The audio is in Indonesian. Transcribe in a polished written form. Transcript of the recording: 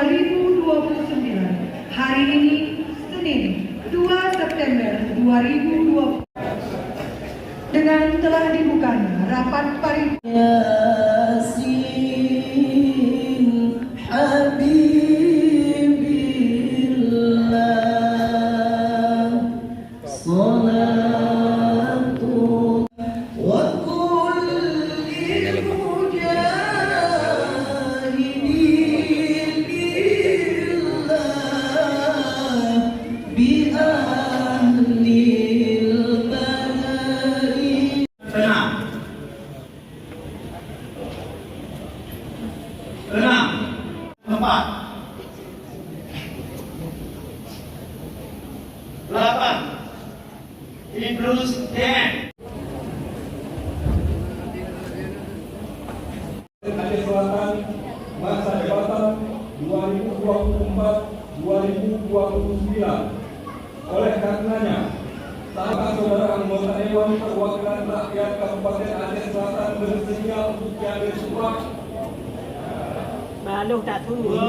2029. Hari ini, Senin, 2 September 2020. Dengan telah dibukanya rapat paripurna. Idrus Den. Aceh Selatan masa jabatan 2024-2029. Oleh karenanya, saudara anggota Dewan Perwakilan Rakyat Kabupaten Aceh Selatan bersedia untuk diambil sumpah. Baru tak tunggu.